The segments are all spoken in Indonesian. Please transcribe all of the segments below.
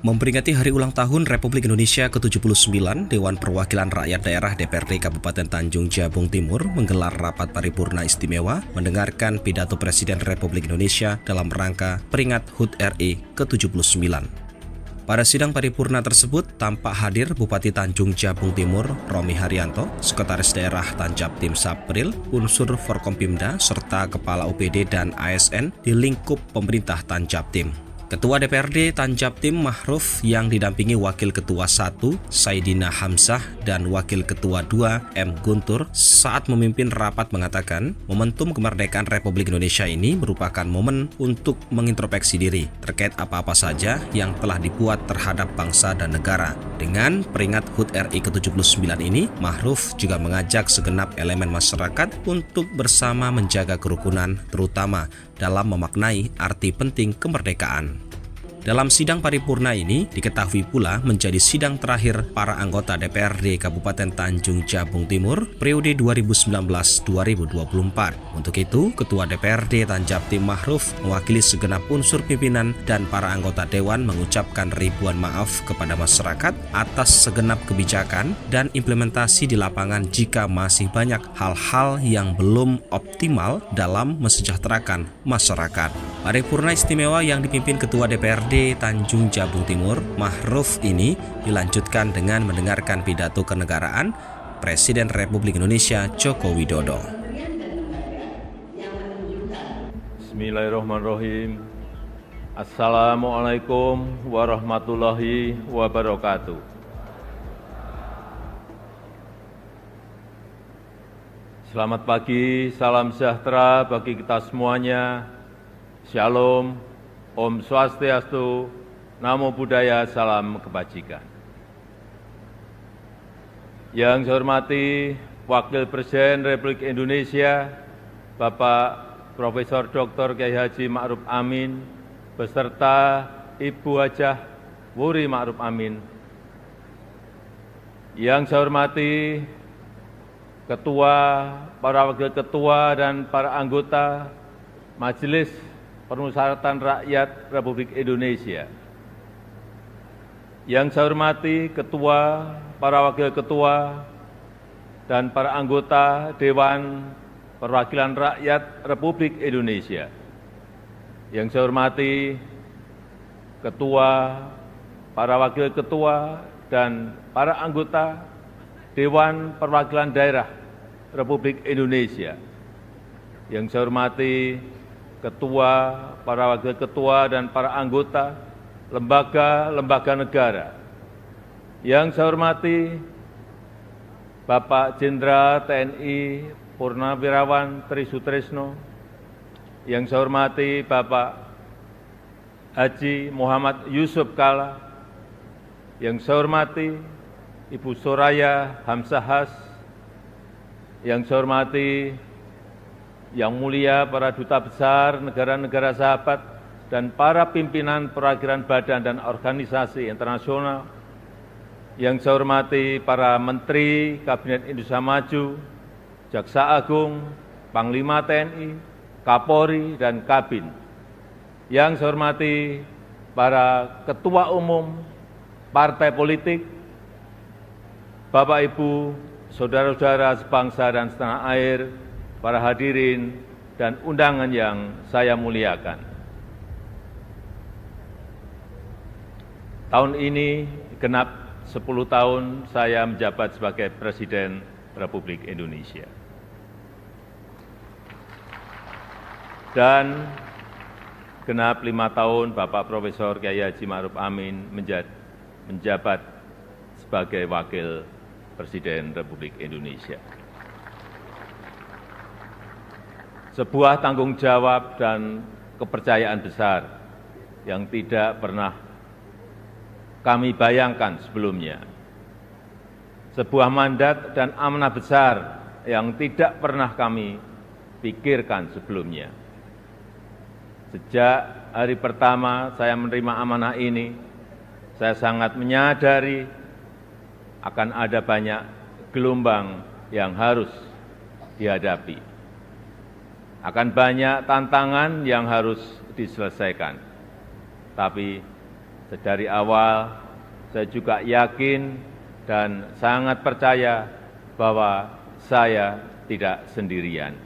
Memperingati Hari Ulang Tahun Republik Indonesia ke-79, Dewan Perwakilan Rakyat Daerah DPRD Kabupaten Tanjung Jabung Timur menggelar rapat paripurna istimewa mendengarkan pidato Presiden Republik Indonesia dalam rangka peringat HUT RI ke-79. Pada sidang paripurna tersebut, tampak hadir Bupati Tanjung Jabung Timur, Romi Haryanto, Sekretaris Daerah Tanjabtim Sapril, unsur Forkompimda, serta Kepala UPD dan ASN di lingkup pemerintah Tanjabtim. Ketua DPRD Tanjabtim Mahruf yang didampingi Wakil Ketua 1 Saidina Hamzah dan Wakil Ketua 2 M. Guntur saat memimpin rapat mengatakan momentum kemerdekaan Republik Indonesia ini merupakan momen untuk mengintrospeksi diri terkait apa-apa saja yang telah dibuat terhadap bangsa dan negara. Dengan peringat HUT RI ke-79 ini, Mahruf juga mengajak segenap elemen masyarakat untuk bersama menjaga kerukunan, terutama dalam memaknai arti penting kemerdekaan. Dalam sidang paripurna ini diketahui pula menjadi sidang terakhir para anggota DPRD Kabupaten Tanjung Jabung Timur periode 2019-2024. Untuk itu, Ketua DPRD Tanjabtim Mahruf mewakili segenap unsur pimpinan dan para anggota Dewan mengucapkan ribuan maaf kepada masyarakat atas segenap kebijakan dan implementasi di lapangan jika masih banyak hal-hal yang belum optimal dalam mesejahterakan masyarakat. Paripurna istimewa yang dipimpin Ketua DPRD Tanjung Jabung Timur, Mahruf ini dilanjutkan dengan mendengarkan pidato kenegaraan Presiden Republik Indonesia Joko Widodo. Bismillahirrahmanirrahim. Assalamualaikum warahmatullahi wabarakatuh. Selamat pagi, salam sejahtera bagi kita semuanya. Shalom, Om Swastiastu, Namo Buddhaya, salam kebajikan. Yang saya hormati Wakil Presiden Republik Indonesia, Bapak Profesor Dr. Kiai Haji Ma'ruf Amin, beserta Ibu Hajah Wuri Ma'ruf Amin. Yang saya hormati Ketua, para Wakil Ketua, dan para anggota Majelis Permusyawaratan Rakyat Republik Indonesia. Yang saya hormati Ketua, para Wakil Ketua, dan para anggota Dewan Perwakilan Rakyat Republik Indonesia. Yang saya hormati Ketua, para Wakil Ketua, dan para anggota Dewan Perwakilan Daerah Republik Indonesia. Yang saya hormati Ketua, para Wakil Ketua, dan para anggota lembaga-lembaga negara. Yang saya hormati Bapak Jenderal TNI Purnawirawan Tri Sutrisno. Yang saya hormati Bapak Haji Muhammad Yusuf Kalla. Yang saya hormati Ibu Soraya Hamzahas. Yang saya hormati Yang mulia para duta besar negara-negara sahabat dan para pimpinan perwakilan badan dan organisasi internasional. Yang saya hormati para Menteri Kabinet Indonesia Maju, Jaksa Agung, Panglima TNI, Kapolri, dan Kabin. Yang saya hormati para Ketua Umum Partai Politik, Bapak Ibu, Saudara-saudara sebangsa dan setanah air, para hadirin dan undangan yang saya muliakan. Tahun ini genap 10 tahun saya menjabat sebagai Presiden Republik Indonesia. Dan genap 5 tahun Bapak Profesor Kiai Haji Ma'ruf Amin menjabat sebagai Wakil Presiden Republik Indonesia. Sebuah tanggung jawab dan kepercayaan besar yang tidak pernah kami bayangkan sebelumnya. Sebuah mandat dan amanah besar yang tidak pernah kami pikirkan sebelumnya. Sejak hari pertama saya menerima amanah ini, saya sangat menyadari akan ada banyak gelombang yang harus dihadapi. Akan banyak tantangan yang harus diselesaikan. Tapi Sedari awal, saya juga yakin dan sangat percaya bahwa saya tidak sendirian.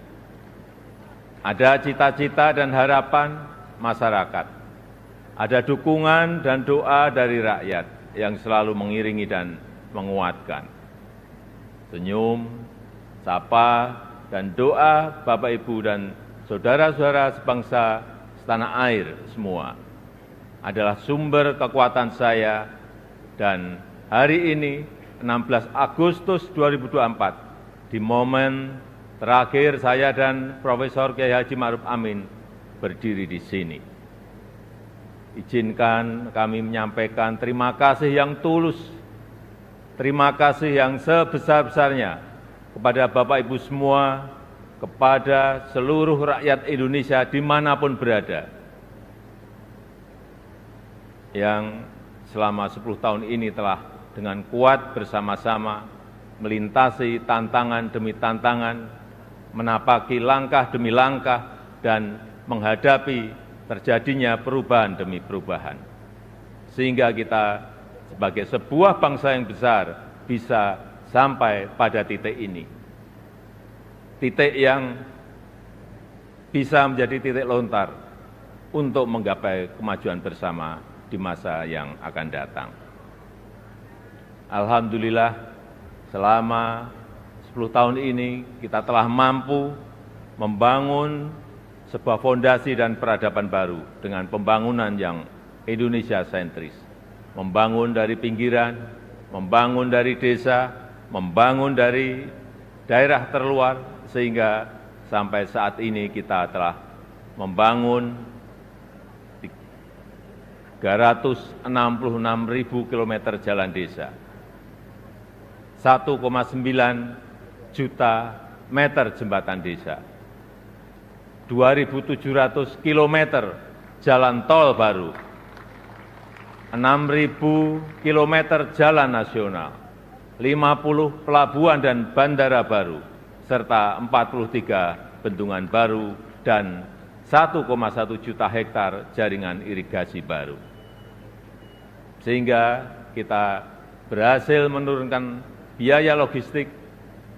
Ada cita-cita dan harapan masyarakat. Ada dukungan dan doa dari rakyat yang selalu mengiringi dan menguatkan. Senyum, sapa, dan doa Bapak, Ibu, dan saudara-saudara sebangsa setanah air semua adalah sumber kekuatan saya, dan hari ini 16 Agustus 2024 di momen terakhir saya dan Profesor Kiai Haji Ma'ruf Amin berdiri di sini. Izinkan kami menyampaikan terima kasih yang tulus, terima kasih yang sebesar-besarnya kepada Bapak Ibu semua, kepada seluruh rakyat Indonesia dimanapun berada, yang selama 10 tahun ini telah dengan kuat bersama-sama melintasi tantangan demi tantangan, menapaki langkah demi langkah, dan menghadapi terjadinya perubahan demi perubahan. Sehingga kita sebagai sebuah bangsa yang besar bisa sampai pada titik ini. Titik yang bisa menjadi titik lontar untuk menggapai kemajuan bersama di masa yang akan datang. Alhamdulillah, selama 10 tahun ini kita telah mampu membangun sebuah fondasi dan peradaban baru dengan pembangunan yang Indonesia sentris. Membangun dari pinggiran, membangun dari desa, membangun dari daerah terluar, sehingga sampai saat ini kita telah membangun 366.000 km jalan desa, 1,9 juta meter jembatan desa, 2.700 km jalan tol baru, 6.000 km jalan nasional, 50 pelabuhan dan bandara baru, serta 43 bendungan baru dan 1,1 juta hektar jaringan irigasi baru. Sehingga kita berhasil menurunkan biaya logistik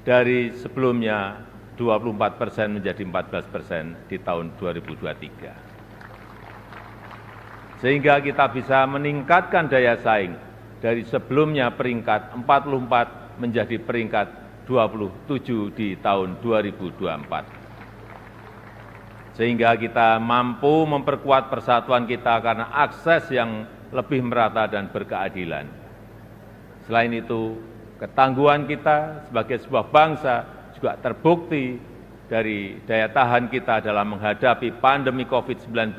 dari sebelumnya 24% menjadi 14% di tahun 2023. Sehingga kita bisa meningkatkan daya saing dari sebelumnya peringkat 44 menjadi peringkat 27 di tahun 2024. Sehingga kita mampu memperkuat persatuan kita karena akses yang lebih merata dan berkeadilan. Selain itu, ketangguhan kita sebagai sebuah bangsa juga terbukti dari daya tahan kita dalam menghadapi pandemi COVID-19,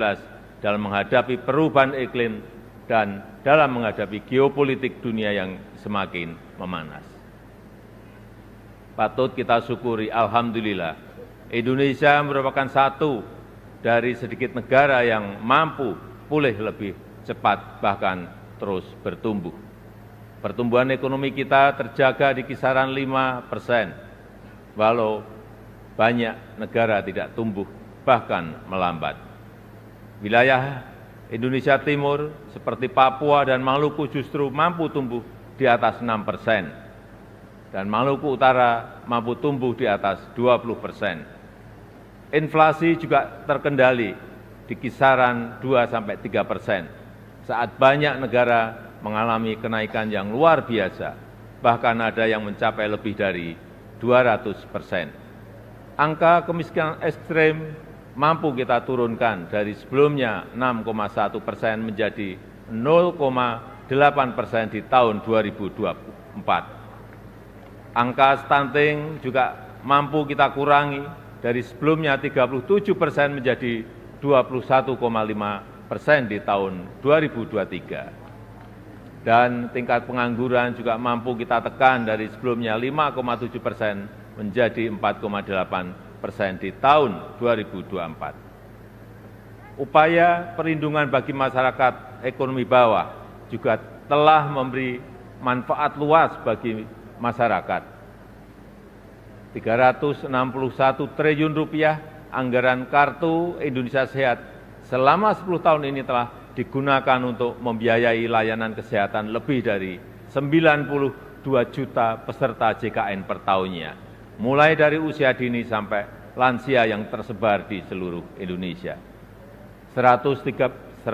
dalam menghadapi perubahan iklim, dan dalam menghadapi geopolitik dunia yang semakin memanas. Patut kita syukuri, alhamdulillah, Indonesia merupakan satu dari sedikit negara yang mampu pulih lebih cepat, bahkan terus bertumbuh. Pertumbuhan ekonomi kita terjaga di kisaran 5%, walau banyak negara tidak tumbuh, bahkan melambat. Wilayah Indonesia Timur seperti Papua dan Maluku justru mampu tumbuh di atas 6%, dan Maluku Utara mampu tumbuh di atas 20%. Inflasi juga terkendali di kisaran 2–3%, saat banyak negara mengalami kenaikan yang luar biasa, bahkan ada yang mencapai lebih dari 200%. Angka kemiskinan ekstrem mampu kita turunkan dari sebelumnya 6,1% menjadi 0,8% di tahun 2024. Angka stunting juga mampu kita kurangi dari sebelumnya 37% menjadi 21,5% di tahun 2023. Dan tingkat pengangguran juga mampu kita tekan dari sebelumnya 5,7% menjadi 4,8% di tahun 2024. Upaya perlindungan bagi masyarakat ekonomi bawah juga telah memberi manfaat luas bagi masyarakat. 361 triliun rupiah anggaran Kartu Indonesia Sehat selama 10 tahun ini telah digunakan untuk membiayai layanan kesehatan lebih dari 92 juta peserta JKN per tahunnya, mulai dari usia dini sampai lansia yang tersebar di seluruh Indonesia. 113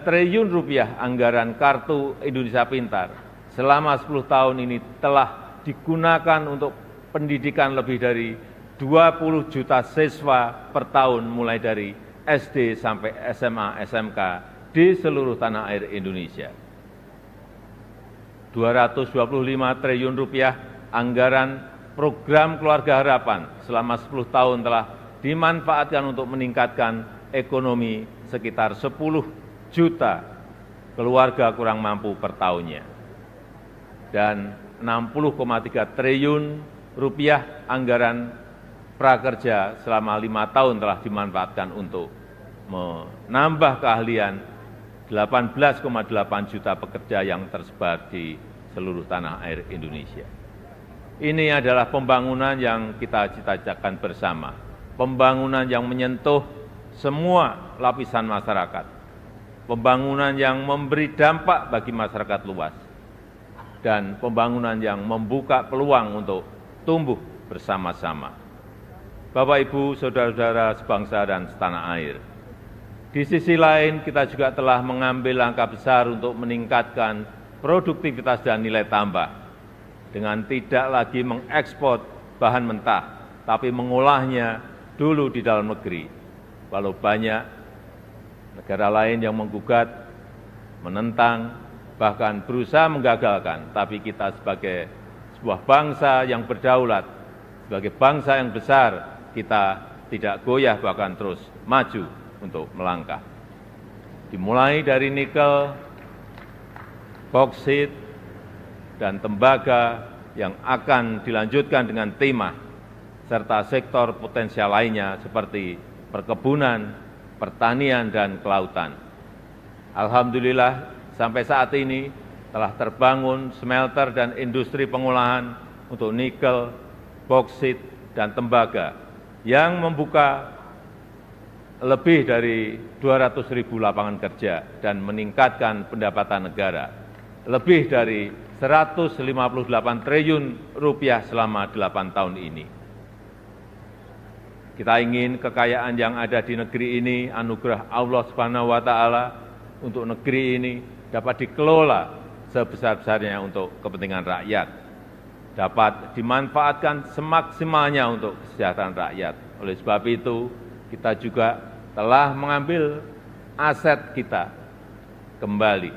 triliun rupiah anggaran Kartu Indonesia Pintar selama 10 tahun ini telah digunakan untuk pendidikan lebih dari 20 juta siswa per tahun mulai dari SD sampai SMA, SMK di seluruh tanah air Indonesia. 225 triliun rupiah anggaran program Keluarga Harapan selama 10 tahun telah dimanfaatkan untuk meningkatkan ekonomi sekitar 10 juta keluarga kurang mampu per tahunnya. Dan 60,3 triliun rupiah anggaran prakerja selama 5 tahun telah dimanfaatkan untuk menambah keahlian 18,8 juta pekerja yang tersebar di seluruh tanah air Indonesia. Ini adalah pembangunan yang kita cita-citakan bersama, pembangunan yang menyentuh semua lapisan masyarakat, pembangunan yang memberi dampak bagi masyarakat luas, dan pembangunan yang membuka peluang untuk tumbuh bersama-sama. Bapak, Ibu, saudara-saudara sebangsa dan setanah air, di sisi lain kita juga telah mengambil langkah besar untuk meningkatkan produktivitas dan nilai tambah dengan tidak lagi mengekspor bahan mentah, tapi mengolahnya dulu di dalam negeri. Walau banyak negara lain yang menggugat, menentang, bahkan berusaha menggagalkan, tapi kita sebagai sebuah bangsa yang berdaulat, sebagai bangsa yang besar, kita tidak goyah bahkan terus maju untuk melangkah. Dimulai dari nikel, boksit, dan tembaga yang akan dilanjutkan dengan timah, serta sektor potensial lainnya seperti perkebunan, pertanian, dan kelautan. Alhamdulillah, sampai saat ini telah terbangun smelter dan industri pengolahan untuk nikel, boksit, dan tembaga yang membuka lebih dari 200.000 lapangan kerja dan meningkatkan pendapatan negara lebih dari 158 triliun rupiah selama 8 tahun ini. Kita ingin kekayaan yang ada di negeri ini, anugerah Allah Subhanahu wa Ta'ala untuk negeri ini dapat dikelola sebesar-besarnya untuk kepentingan rakyat, dapat dimanfaatkan semaksimalnya untuk kesejahteraan rakyat. Oleh sebab itu, kita juga telah mengambil aset kita kembali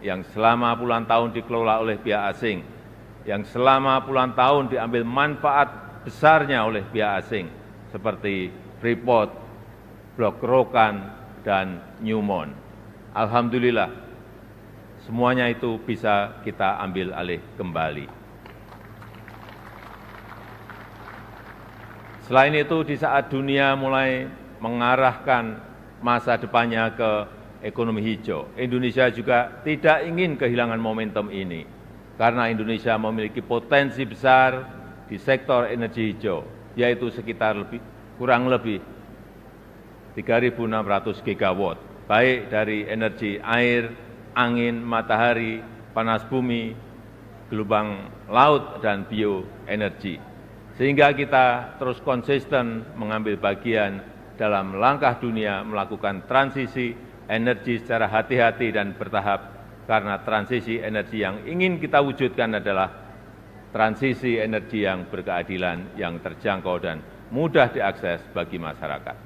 yang selama puluhan tahun dikelola oleh pihak asing, yang selama puluhan tahun diambil manfaat besarnya oleh pihak asing, seperti Freeport, Blok Rokan, dan Newmont. Alhamdulillah, semuanya itu bisa kita ambil alih kembali. Selain itu, di saat dunia mulai mengarahkan masa depannya ke ekonomi hijau, Indonesia juga tidak ingin kehilangan momentum ini, karena Indonesia memiliki potensi besar di sektor energi hijau, yaitu sekitar kurang lebih 3.600 gigawatt, baik dari energi air, angin, matahari, panas bumi, gelombang laut, dan bioenergi. Sehingga kita terus konsisten mengambil bagian dalam langkah dunia melakukan transisi energi secara hati-hati dan bertahap, karena transisi energi yang ingin kita wujudkan adalah transisi energi yang berkeadilan, yang terjangkau dan mudah diakses bagi masyarakat.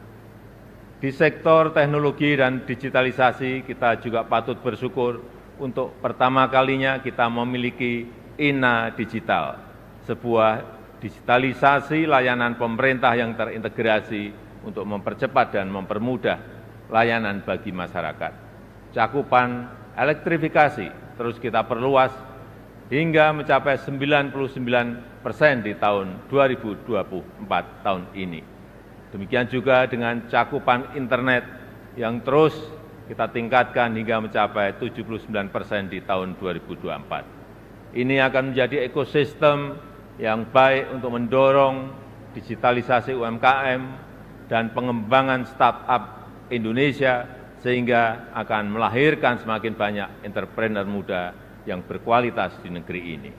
Di sektor teknologi dan digitalisasi, kita juga patut bersyukur untuk pertama kalinya kita memiliki INA Digital, sebuah digitalisasi layanan pemerintah yang terintegrasi untuk mempercepat dan mempermudah layanan bagi masyarakat. Cakupan elektrifikasi terus kita perluas hingga mencapai 99% di tahun 2024 tahun ini. Demikian juga dengan cakupan internet yang terus kita tingkatkan hingga mencapai 79% di tahun 2024. Ini akan menjadi ekosistem yang baik untuk mendorong digitalisasi UMKM dan pengembangan startup Indonesia, sehingga akan melahirkan semakin banyak entrepreneur muda yang berkualitas di negeri ini.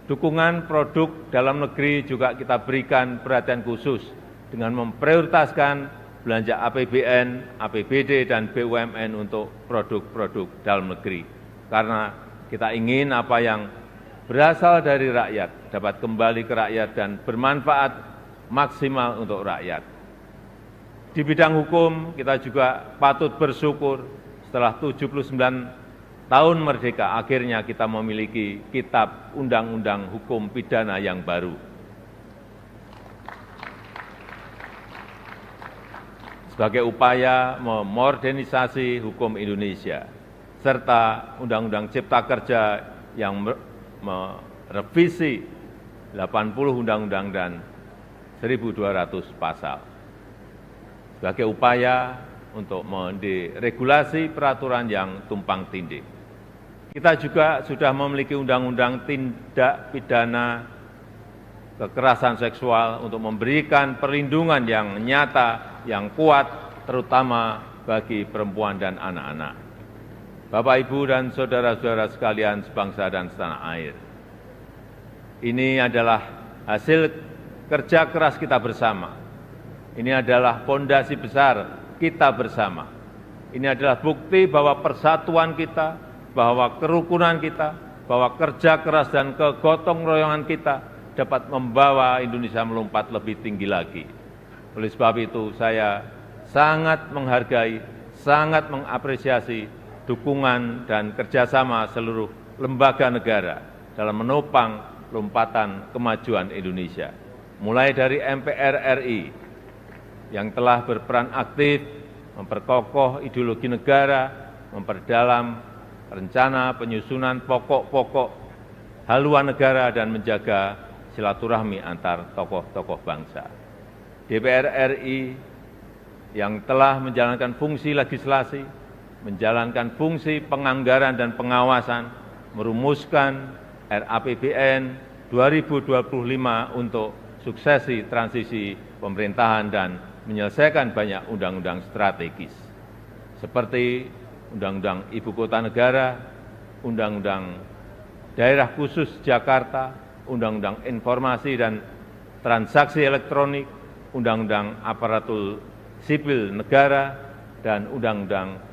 Dukungan produk dalam negeri juga kita berikan perhatian khusus dengan memprioritaskan belanja APBN, APBD, dan BUMN untuk produk-produk dalam negeri. Karena kita ingin apa yang berasal dari rakyat dapat kembali ke rakyat dan bermanfaat maksimal untuk rakyat. Di bidang hukum, kita juga patut bersyukur setelah 79 tahun merdeka, akhirnya kita memiliki kitab undang-undang hukum pidana yang baru. Sebagai upaya memodernisasi hukum Indonesia, serta Undang-Undang Cipta Kerja yang merevisi 80 undang-undang dan 1.200 pasal. Sebagai upaya untuk menderegulasi peraturan yang tumpang tindih. Kita juga sudah memiliki undang-undang tindak pidana kekerasan seksual untuk memberikan perlindungan yang nyata, yang kuat, terutama bagi perempuan dan anak-anak. Bapak, Ibu, dan saudara-saudara sekalian sebangsa dan setanah air, ini adalah hasil kerja keras kita bersama. Ini adalah pondasi besar kita bersama. Ini adalah bukti bahwa persatuan kita, bahwa kerukunan kita, bahwa kerja keras dan kegotong royongan kita dapat membawa Indonesia melompat lebih tinggi lagi. Oleh sebab itu saya sangat menghargai, sangat mengapresiasi dukungan dan kerjasama seluruh lembaga negara dalam menopang lompatan kemajuan Indonesia. Mulai dari MPR RI yang telah berperan aktif memperkokoh ideologi negara, memperdalam rencana penyusunan pokok-pokok haluan negara dan menjaga silaturahmi antar tokoh-tokoh bangsa. DPR RI yang telah menjalankan fungsi legislasi, menjalankan fungsi penganggaran dan pengawasan, merumuskan RAPBN 2025 untuk suksesi transisi pemerintahan dan menyelesaikan banyak undang-undang strategis, seperti Undang-Undang Ibu Kota Negara, Undang-Undang Daerah Khusus Jakarta, Undang-Undang Informasi dan Transaksi Elektronik, Undang-Undang Aparatur Sipil Negara, dan Undang-Undang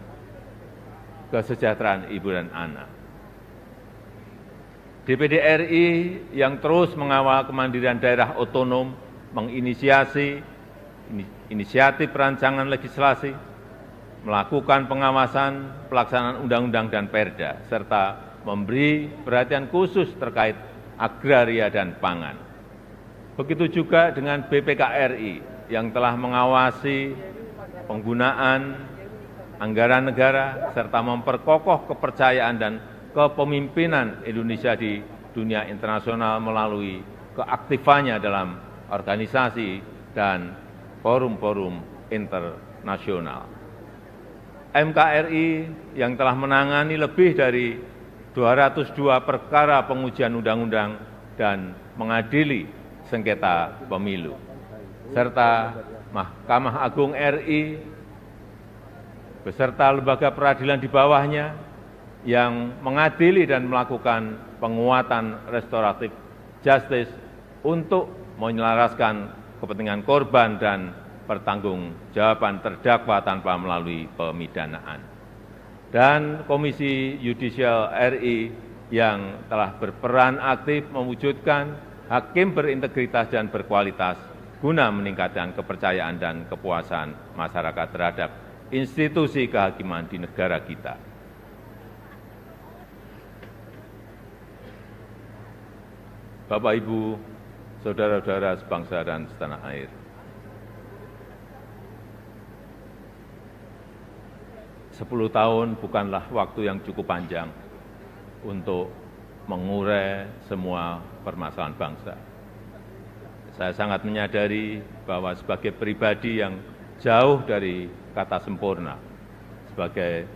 Kesejahteraan Ibu dan Anak. DPD RI yang terus mengawal kemandirian daerah otonom, menginisiasi inisiatif rancangan legislasi, melakukan pengawasan pelaksanaan undang-undang dan perda, serta memberi perhatian khusus terkait agraria dan pangan. Begitu juga dengan BPKRI yang telah mengawasi penggunaan anggaran negara, serta memperkokoh kepercayaan dan kepemimpinan Indonesia di dunia internasional melalui keaktifannya dalam organisasi dan forum-forum internasional. MKRI yang telah menangani lebih dari 202 perkara pengujian undang-undang dan mengadili sengketa pemilu, serta Mahkamah Agung RI beserta lembaga peradilan di bawahnya yang mengadili dan melakukan penguatan restoratif justice untuk menyelaraskan kepentingan korban dan pertanggungjawaban terdakwa tanpa melalui pemidanaan. Dan Komisi Yudisial RI yang telah berperan aktif mewujudkan hakim berintegritas dan berkualitas guna meningkatkan kepercayaan dan kepuasan masyarakat terhadap institusi kehakiman di negara kita. Bapak, Ibu, saudara-saudara sebangsa dan setanah air, sepuluh tahun bukanlah waktu yang cukup panjang untuk mengurai semua permasalahan bangsa. Saya sangat menyadari bahwa sebagai pribadi yang jauh dari kata sempurna, sebagai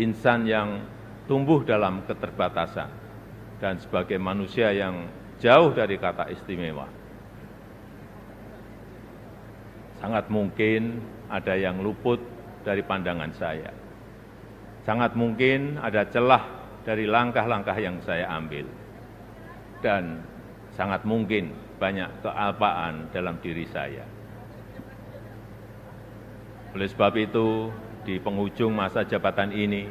insan yang tumbuh dalam keterbatasan, dan sebagai manusia yang jauh dari kata istimewa, sangat mungkin ada yang luput dari pandangan saya. Sangat mungkin ada celah dari langkah-langkah yang saya ambil. Dan sangat mungkin banyak kealpaan dalam diri saya. Oleh sebab itu, di penghujung masa jabatan ini,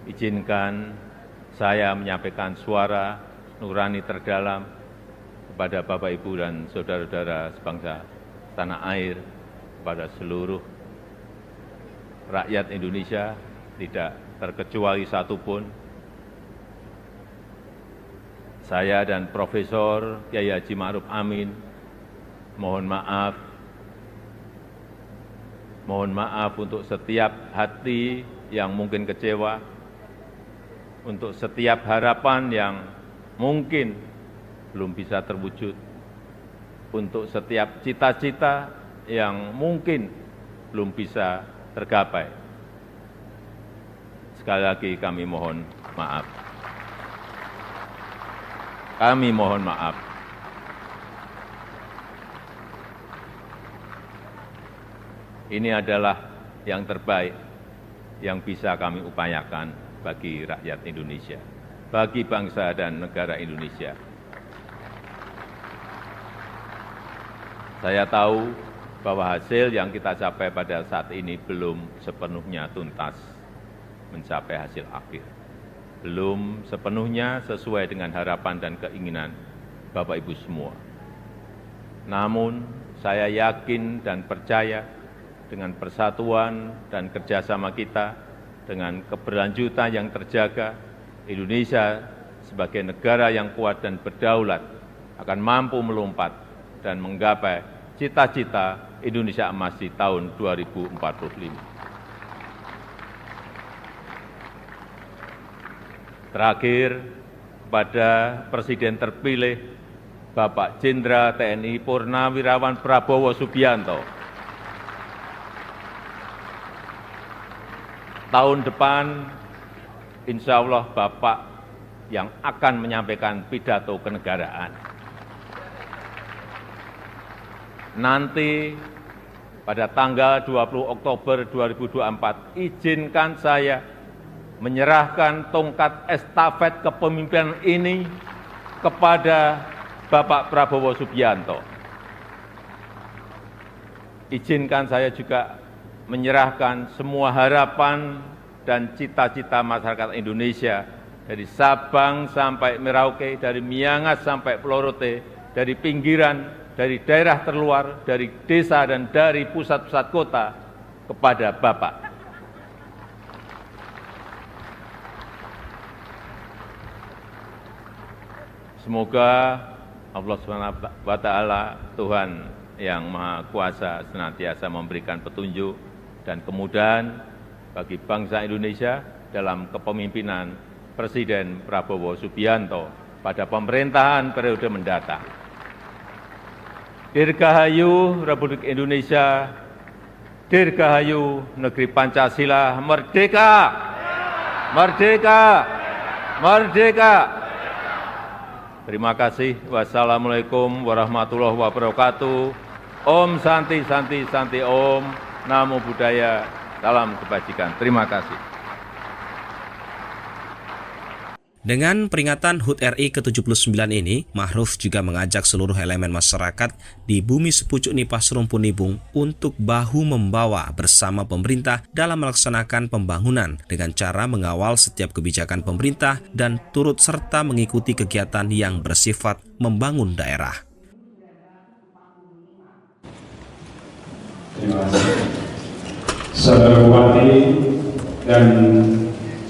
izinkan saya menyampaikan suara nurani terdalam kepada Bapak, Ibu, dan saudara-saudara sebangsa tanah air, kepada seluruh rakyat Indonesia, tidak terkecuali satupun. Saya dan Profesor Kyai Haji Ma'ruf Amin mohon maaf untuk setiap hati yang mungkin kecewa, untuk setiap harapan yang mungkin belum bisa terwujud, untuk setiap cita-cita yang mungkin belum bisa tergapai. Sekali lagi kami mohon maaf. Kami mohon maaf. Ini adalah yang terbaik yang bisa kami upayakan bagi rakyat Indonesia, bagi bangsa dan negara Indonesia. Saya tahu bahwa hasil yang kita capai pada saat ini belum sepenuhnya tuntas mencapai hasil akhir. Belum sepenuhnya sesuai dengan harapan dan keinginan Bapak Ibu semua. Namun saya yakin dan percaya dengan persatuan dan kerjasama kita, dengan keberlanjutan yang terjaga, Indonesia sebagai negara yang kuat dan berdaulat akan mampu melompat dan menggapai cita-cita Indonesia Emas di tahun 2045. Terakhir, kepada Presiden terpilih Bapak Jenderal TNI Purnawirawan Prabowo Subianto. Tahun depan, insya Allah Bapak yang akan menyampaikan pidato kenegaraan. Nanti pada tanggal 20 Oktober 2024, izinkan saya menyerahkan tongkat estafet kepemimpinan ini kepada Bapak Prabowo Subianto. Izinkan saya juga menyerahkan semua harapan dan cita-cita masyarakat Indonesia dari Sabang sampai Merauke, dari Miangas sampai Pulau Rote, dari pinggiran, dari daerah terluar, dari desa dan dari pusat-pusat kota kepada Bapak. Semoga Allah SWT, Tuhan yang Maha Kuasa, senantiasa memberikan petunjuk dan kemudahan bagi bangsa Indonesia dalam kepemimpinan Presiden Prabowo Subianto pada pemerintahan periode mendatang. Dirgahayu Republik Indonesia, Dirgahayu Negeri Pancasila, merdeka! Merdeka! Merdeka! Terima kasih. Wassalamualaikum warahmatullahi wabarakatuh. Om Santi Santi Santi Om. Namo Buddhaya. Salam kebajikan. Terima kasih. Dengan peringatan HUT RI ke-79 ini, Ma'ruf juga mengajak seluruh elemen masyarakat di bumi sepucuk Nipah Serumpun Nibung untuk bahu-membawa bersama pemerintah dalam melaksanakan pembangunan dengan cara mengawal setiap kebijakan pemerintah dan turut serta mengikuti kegiatan yang bersifat membangun daerah. Terima kasih. Saudara Bupati dan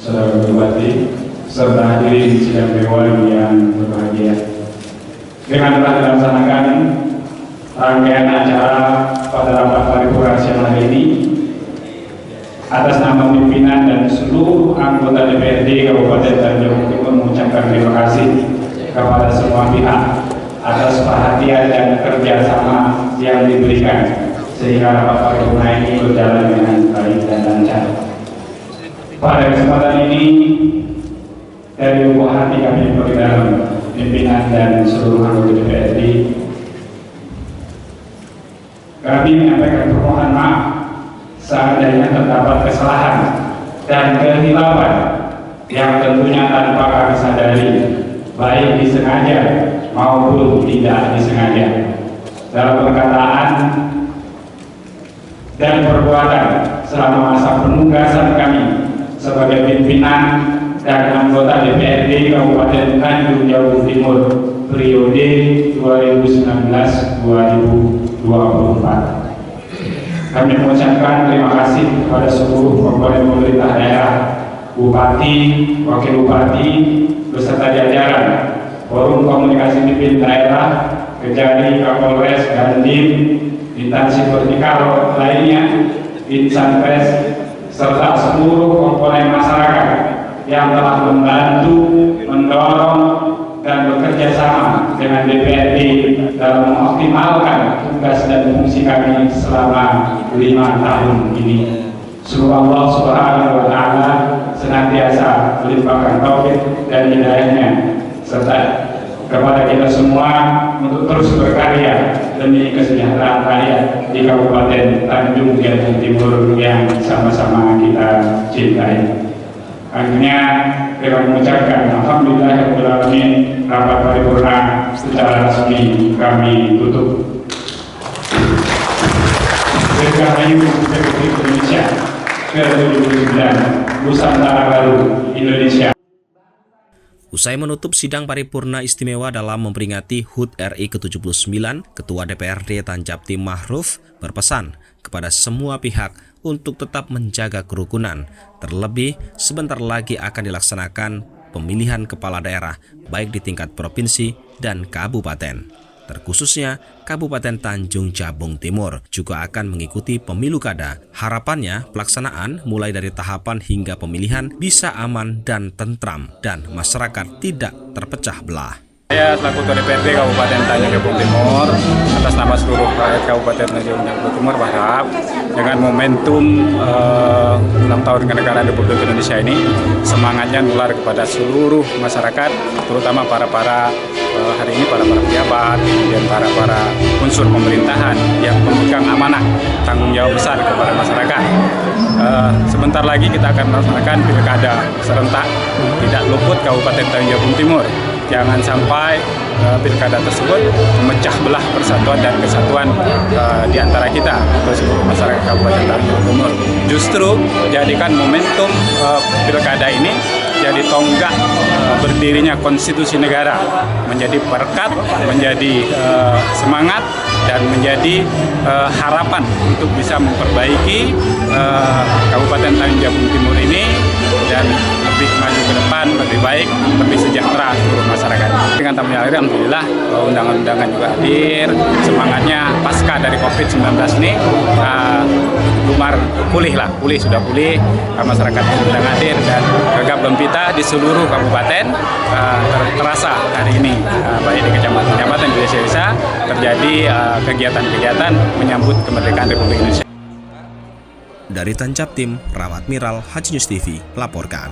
Saudara Bupati serta hadirin sidang dewan yang berbahagia. Dengan telah dilaksanakan rangkaian acara pada rapat paripurna siang hari ini, atas nama pimpinan dan seluruh anggota DPRD Kabupaten Tanjung Timur mengucapkan terima kasih kepada semua pihak atas perhatian dan kerjasama yang diberikan sehingga rapat paripurna ini berjalan dengan baik dan lancar. Pada kesempatan ini, dari lubuk hati kami dalam pimpinan dan seluruh anggota DPRD, kami menyampaikan permohonan maaf seandainya terdapat kesalahan dan kehilafan yang tentunya tanpa kami sadari, baik disengaja maupun tidak disengaja, dalam perkataan dan perbuatan selama masa penugasan kami sebagai pimpinan dan anggota DPRD Kabupaten Tanjung Jabung Timur periode 2019-2024. Kami mengucapkan terima kasih kepada seluruh komponen pemerintah daerah, Bupati, Wakil Bupati, beserta jajaran, Forum Komunikasi Pimpin Daerah, Kejari, Kapolres, Dandim, instansi vertikal lainnya, insan pers, serta seluruh komponen masyarakat yang telah membantu, mendorong, dan bekerja sama dengan DPRD dalam mengoptimalkan tugas dan fungsi kami selama 5 tahun ini. Semoga Allah Subhanahu wa Ta'ala senantiasa melimpahkan taufik dan hidayahnya serta kepada kita semua untuk terus berkarya demi kesejahteraan rakyat di Kabupaten Tanjung Jabung Timur yang sama-sama kita cintai. Akhirnya kita mengucapkan alhamdulillahirrahmanirrahim, rapat paripurna secara resmi kami tutup. Dirgahayu Republik Indonesia ke-79, Nusantara Baru Indonesia. Usai menutup sidang paripurna istimewa dalam memperingati HUT RI ke-79, Ketua DPRD Tanjaptim Ma'ruf berpesan kepada semua pihak untuk tetap menjaga kerukunan. Terlebih, sebentar lagi akan dilaksanakan pemilihan kepala daerah, baik di tingkat provinsi dan kabupaten. Terkhususnya, Kabupaten Tanjung Jabung Timur juga akan mengikuti pemilu kada. Harapannya, pelaksanaan mulai dari tahapan hingga pemilihan bisa aman dan tentram, dan masyarakat tidak terpecah belah. Saya selaku Ketua DPRD Kabupaten Tanjung Jabung Timur, atas nama seluruh rakyat Kabupaten Tanjung Jabung Timur berharap dengan momentum 6 tahun kenegaraan Republik Indonesia ini, semangatnya nular kepada seluruh masyarakat, terutama para hari ini para pejabat, kemudian para unsur pemerintahan yang memegang amanah tanggung jawab besar kepada masyarakat. Sebentar lagi kita akan melaksanakan pilkada serentak, tidak luput Kabupaten Tanjung Jabung Timur. Jangan sampai pilkada tersebut memecah belah persatuan dan kesatuan di antara kita atau seluruh masyarakat Kabupaten Tanjung Timur. Justru jadikan momentum pilkada ini jadi tonggak berdirinya konstitusi negara, menjadi berkat, menjadi semangat, dan menjadi harapan untuk bisa memperbaiki Kabupaten Tanjung Jabung Timur ini dan lebih maju ke depan, lebih baik, lebih sejahtera seluruh masyarakat. Dengan tamunya alhamdulillah undangan-undangan juga hadir, semangatnya pasca dari COVID-19 ini sudah pulih, masyarakat sedang hadir dan gegap gempita di seluruh kabupaten terasa hari ini, baik di kecamatan-kecamatan di desa-desa terjadi kegiatan-kegiatan menyambut kemerdekaan Republik Indonesia. Dari Tanjaptim, Rawat Miral, Haji News TV, laporkan.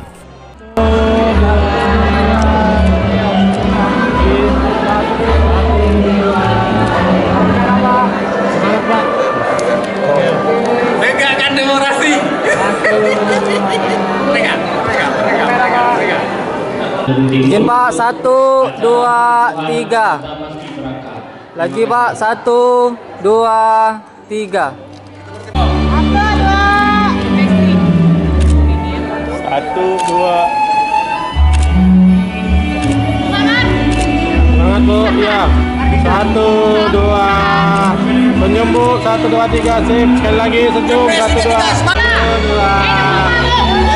Tegakkan demokrasi. Izin Pak, 1, 2, 3. Lagi Pak, 1, 2, 3. 1, 2. Semangat Bu, ya. 1, 2. Senyum Bu, 1, 2, 3. Sip, sekali lagi senyum. 1, 2. 1, 2.